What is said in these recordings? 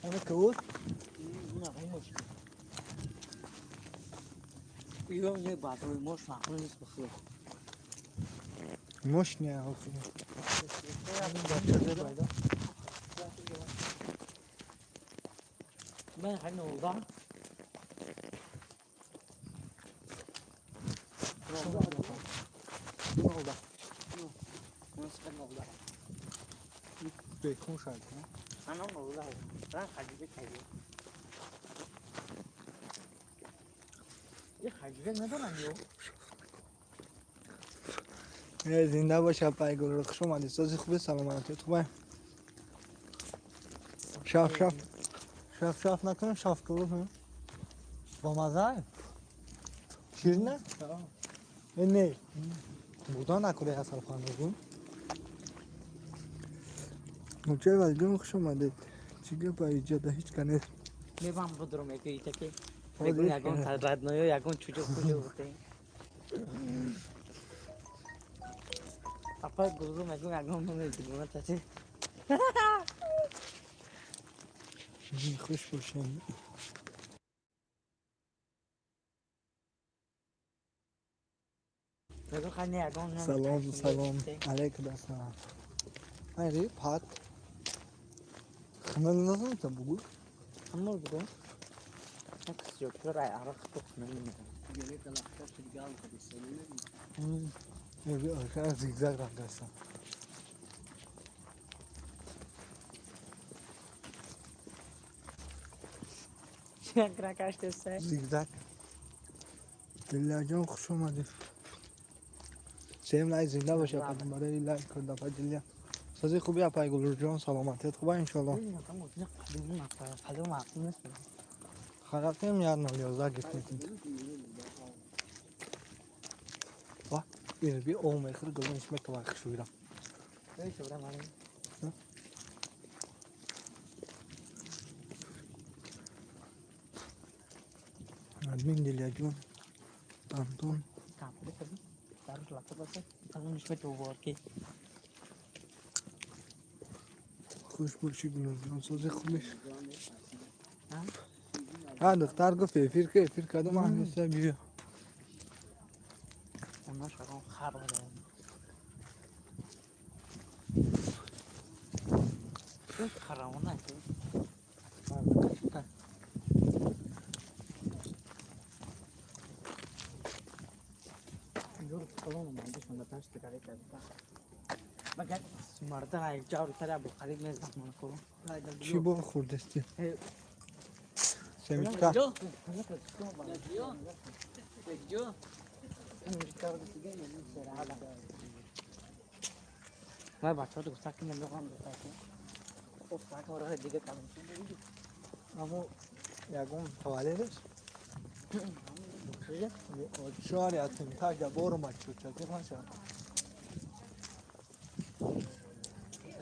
Onu kavur. Yok ne batı moş makul nis bakıyor. Moş ne olsun? Ben hani oldu. Ne oldu? Nasıl kan oldu? Bekon şarkı. Ana oldu. Ben hadi bir kaydı. Ya hadi ne zaman yok? زنده باش پایگل رو خوش اومدی سازی خوبه سلامتیت خوبه شاف شاف شاف شاف نکنم شاف کنم با مزه شیرینه نه بودا نکنه اصلا خانه بون مچه ولی خوش اومدید چیگه با ایجاده هیچ کنه میبام بدرم یکی که یکون رد نمیو یکون چوچو خوشو بوده apa guru aku ngomong gimana tadi خوش باشین aku kan ya aku سلام سلام علیک السلام hayır pat خنال nasıl mı bu kamu bukan aku sih kira arah tuh nanya jadi kalau kita tinggal di sini evet arkadaşlar zigzag arkadaşlar Şakra kaçtı sen zigzag دلیا خوش اومدی سیم لایک زنده باشه قدم برای لایک کرد دفعه دلیا سازی خوبی اپای گلور جان سلامتیت خوبه انشالله خراب نمیاد نمیازده گفتیم با bir olmayı kırgılın içmek var şuyla. Admin Dilyacun Anton خوش باشی گلوزان سازی خوبی ها دختر گفت فیر کدوم همیشه بیو Onlar şakan xarab oldu. Öz xarabına ki. Yok kalon mu? Bu sonra taş tıkarı kadar. Bak مردا یک جور تر ابو خرید میز دخمن کو چی با خوردستی سمیتا من بچه‌ها تو گفتن که نمیخوام بسازم گفتن که راه دیگه کامل اما یکم توالدش شواری اتیم تا جا برو مچو چه باشه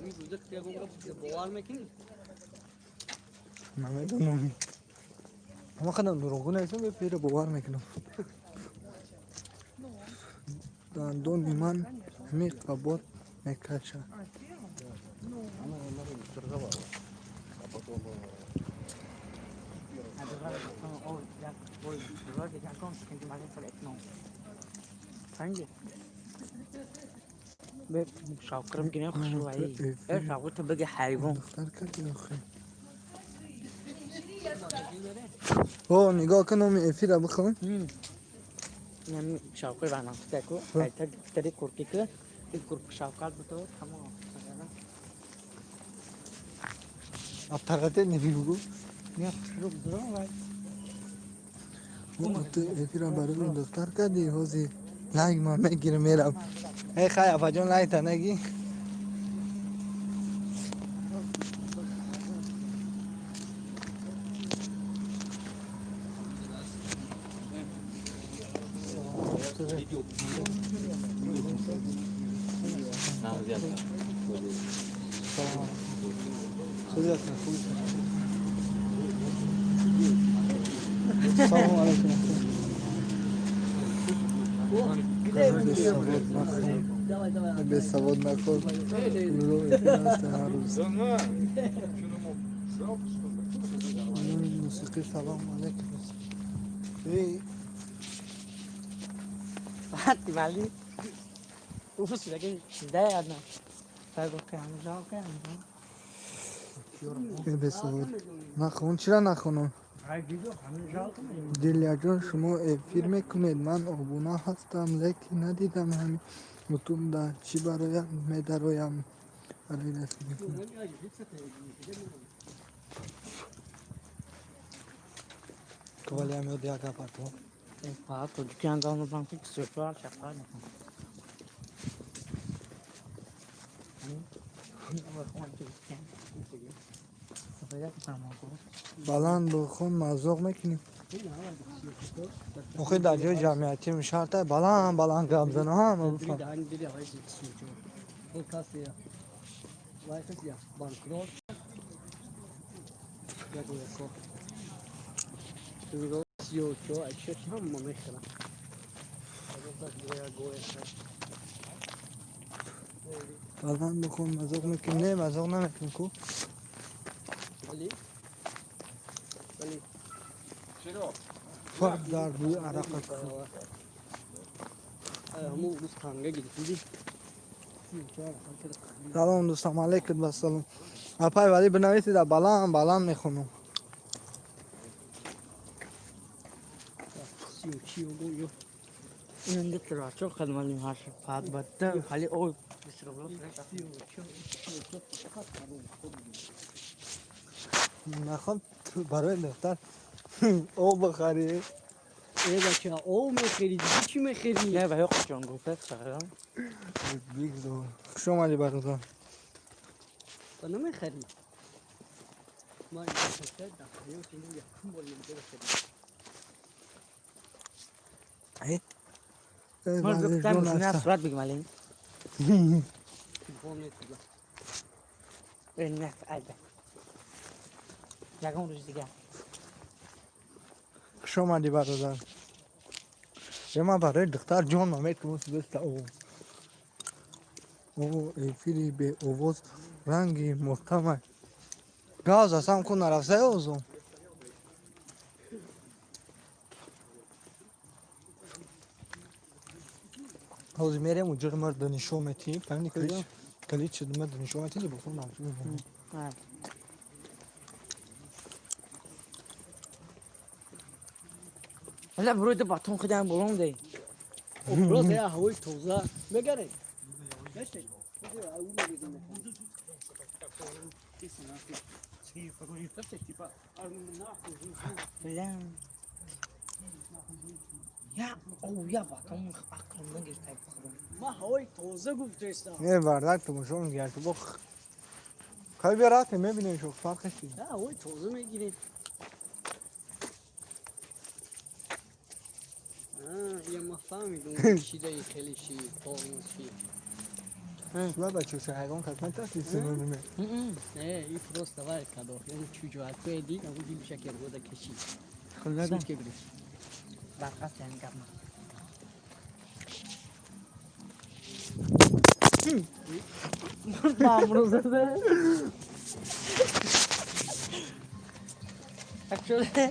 این روزه که باور میکنی نمیدونم اما خودم دروغ نیستم به پیر باور میکنم دندون من میقبض میکشه Rồi thì con thì mà phải đẹp ngon. Hangi? Ve şavkırım yine kuşu var. Şavkır tabii ki hayvan. او نگاه کنم افی را بخوام Yani şavkır var nasıl teko? Kayıta teri kurki ki. Bir kurk şavkar bu da tamam. افتقاته نفی بگو Ne kuşu durum var. او تو افی را برای اون دختر کردی حوزی لایک ما میگیره میرم ای خیلی افا جان لایک تا نگی سلام علیکم به سواد نخور رو افی هر روز موسیقی سلام علیکم ای Hadi vali. Ufuk sudah ke sudah ya na. Saya bukan şavkır. به سواد نخون چرا نخونم دیلیا جان شما افیر میکنید من آبونا هستم لیکن ندیدم همین یوتیوب در چی برایم میدرایم برای رسیدگی کنم کوالی هم یادی اگه پاتو Pak, tu dükkan kalma bankı kısıyor şapar mı? بلند بخون مزاق میکنیم آخه در جای جمعیتی میشارته بلند قبضنه ها ما بفهم بلند بخون مزاق میکنیم نه مزاق نمیکنیم کو فرق در بوی عرق سلام دوستان علیکم و سلام اپای ولی بنویسید در بلند میخونم Önünde tıra çok kalmalıyım her şey. Pat battı. Hali o. نخوام برای دختر او بخری ای بچه او میخری دیگه چی میخری؟ Ne be yok can gofret çağıran. بیگ زور خوش آمدی برادر تو نمیخری؟ ما این بچه دختریو کنیم یکم بولیم بخری ای Mal بله gökten جون müziğine هستم surat bilmeliyim. تلفن نیست Ne ayda. Yakın ruj دیگه. خوش آمدی برادر به من برای دختر جان مامید که موسی بسته او ایفیری به اووز رنگی محکمه گاز اصلا کن نرفته اوزم حوزی میرم اونجا رو مرد دانشومتی پنی کلیت شد مرد دانشومتی دی بخون نمشون Ha. Hala burayı da baton kıdan bulalım değil. برو ده هوای توزه بگره نشه بگو اون میگم Lan. Ya o ya baton aklımdan geçti. ما هوای توزه گفته است یه بردک تو مشون گرد تو بخ خیلی بیارات میبینیم شو فرقش چیه نه هوای توزه میگیرید یه ما فهمیدون چیزای خیلی چی تورموز چی شما بچه چه حیوان خدمت هستی سنونمه نه این پروست وای کدو این چی جواد پیدی اون دیل شکر بوده کشی Kılladan. سوچ که بری Bakas yani kapma. Mamuruzda. Bak şöyle.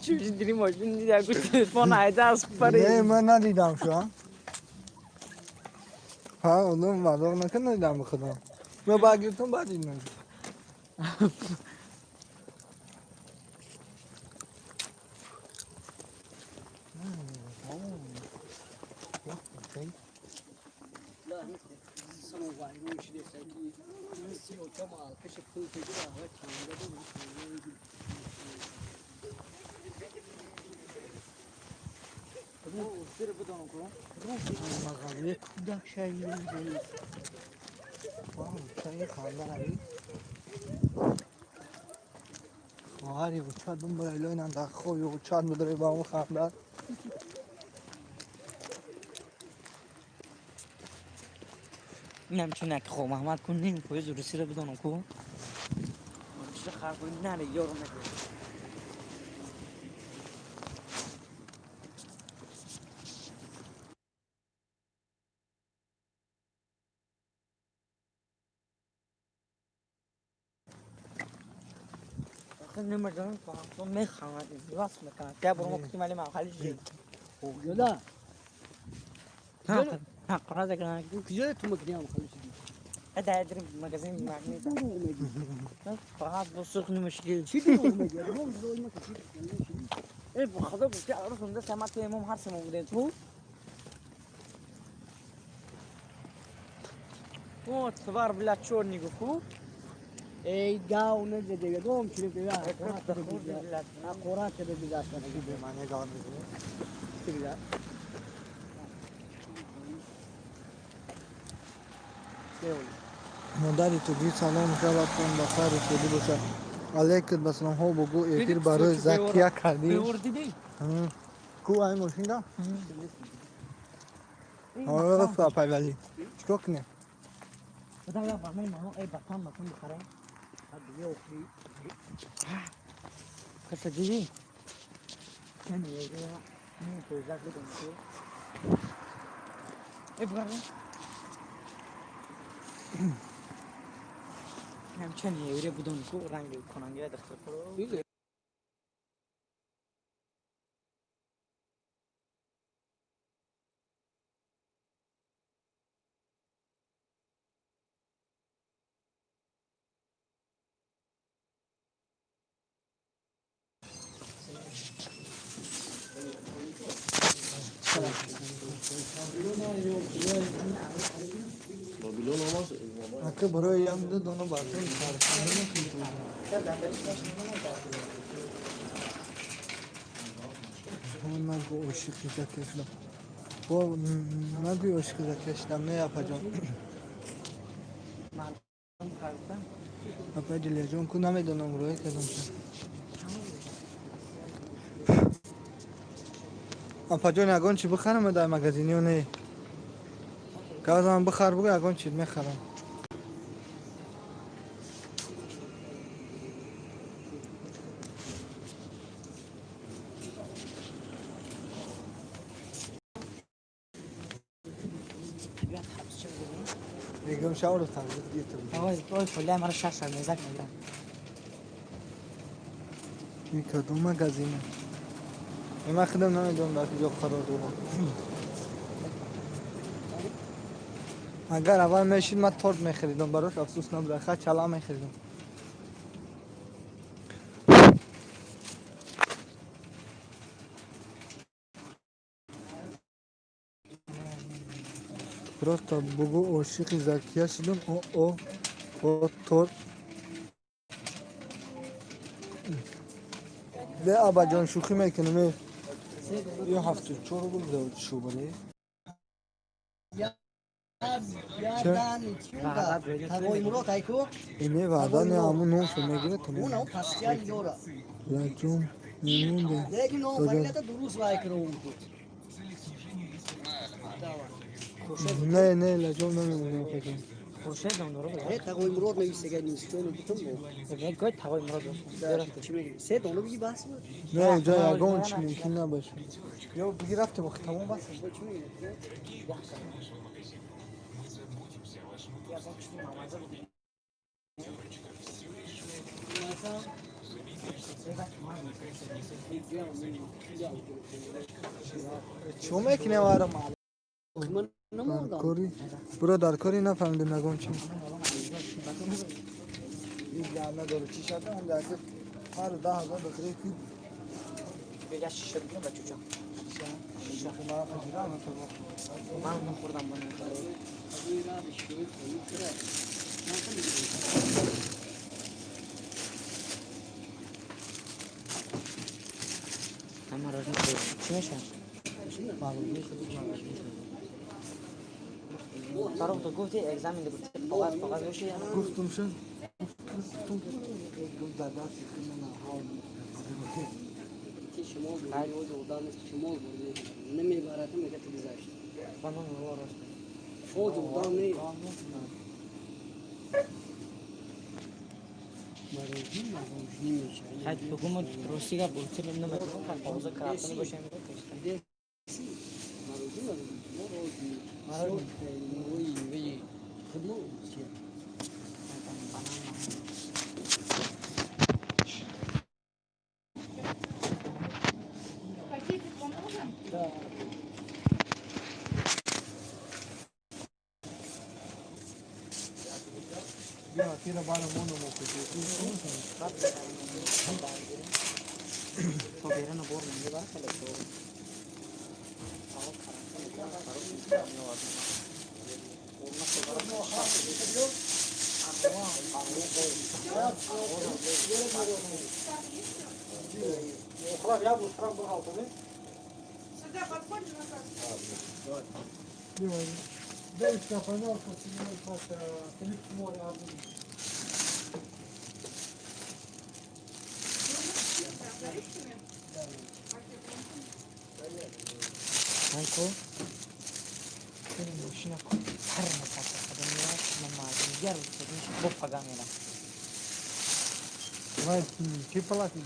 چی دیدی ماشین دیدی که تلفن ایده از نه پره من ندیدم شو ها اونم وادار نکن ندیدم به خدا من باگیرتون بعد دیدم لا سنو وای میشه سعی نسی و کمال کش پول تجربه و چند سر بدون کو مغازه کودک شایی می‌دهی. شاید خواهر علی خواهری و چند دون برای لاینا دخوی و چند بدره با اون خواهر نمی‌تونه که خو محمد کن نمی کوی زور سر بدون کو چه خبر کنی نه یارو نگه آخه نمی‌دونم تو می‌خوام راست میکنم که برو مکتی مالی ما خالی جدی جدا ها قرار کنم کجا تو مکریام خالص هذا ادري مغازين معني فقط بسوق مشكلة چی دیگه اومدی روم روی ما کشید ايه بخدا بك اعرف ان ده سمعت امام هرسم ومدين تو هو تبار بلا تشورني بكو ای گاو نه دیگه دوم چی دیگه بالله قرآن چه دیگه داشتن به معنی دار می‌کنه چی دیگه مادری تو گی سلام شود کن بخیر و خیلی باشد علیکت بسلام ها بگو ایتیر برای زکیه کردی بيور دي کو این ماشین دا آره رفت پیولی چکا کنه بدا لا بعمل ما اي بطان بخره دیگه اوکی كسجلي كان يجي مو توزاك بدون تو ايه بقى همچنین یه بدون کو رنگ کننده دختر کرد اکه برای یم ده دونو باتون کارخانه نکنید من گو عشقی زکشلم با من گو عشقی زکشلم نه اپا جان اپا جلیه جان کو نمیدونم روی کدوم شد اپا جان اگان چی بخرم در مگزینی و نه که از من بخر بگو اگان چی میخرم میگم شاور تنظیف دیتم آقای کلا مرا شش میزک میگم این کدوم مگزینه من خودم نمیدونم در کجا قرار دارم اگر اول میشید من تورت میخریدم براش افسوس نبوده خواهد چلا میخریدم просто بگو عاشق زکیه شدم او با تورت ده ابا جان شوخی میکنم یه هفته چورو بگذارد شو بله یادانی چیوگا تاگوی مرو کایکو اینه وعدن همون نوشو میگیره تو اون او پاسیال یورا لکن میمونده لیکن او فایده تو دروس وای کرو اون نه نه لجام نمیمونه فکر خورشید دم داره ای تاگوی مرو نویسه گنیست چون بیتم بو یک گوی تاوی مرا داشت چی میگی سه دونو بی باس نه جای اگان چی ممکن نباشه یا بگی رفته وقت تمام بس چی میگی شومک نوارم من نموردم کاری برو در کاری نفهمیدم نگم چی این جامعه داره چی شده هم درده هر 10,000 بخیره کی بگه شیشه بگه بچه جان شیشه ما خیلیدم من خوردم با همه راجع به چی میشه؟ معلوم نیست فرق تو گفتی اگزامین بود فقط باشه یا نه؟ گفتم شد گفت در دست من حال شما بود و دانش شما بود نمیبارد میگه تو گذاشت بنا رو راست فوج و دانش حد حکومت روسیه بولتر نمیکنه که پاوزه کارتون باشه میگه بیا تیر بالا مونو موکشی تو بیرون بور میگه بار خیلی تو Deve ficar não, continua com Felipe Morado. Anko, senin boşuna karma kata kadınlar namazını yarısı bu pagamela. Vai, que falar aqui, né?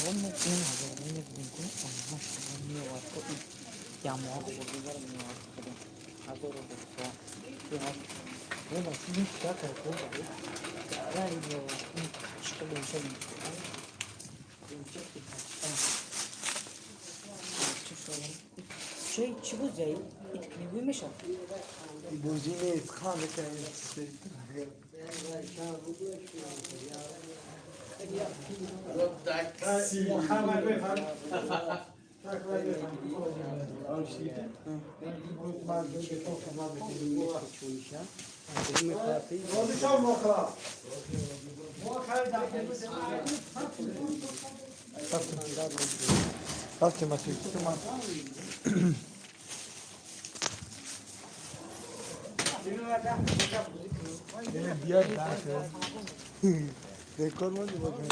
Onu en hazır ne mümkün olmaz. Ne var ko ya muhabbet ediyor mu ya kadın. Hazır olur so. Ya ne var sizin şaka yapıyor. Ya diyor çıkıyor bir şey. Şey çibuz ya itkili mi şa? Buzine iskanı kendisi. Bak masayı. Diğer daha rekor mu diyor bakayım.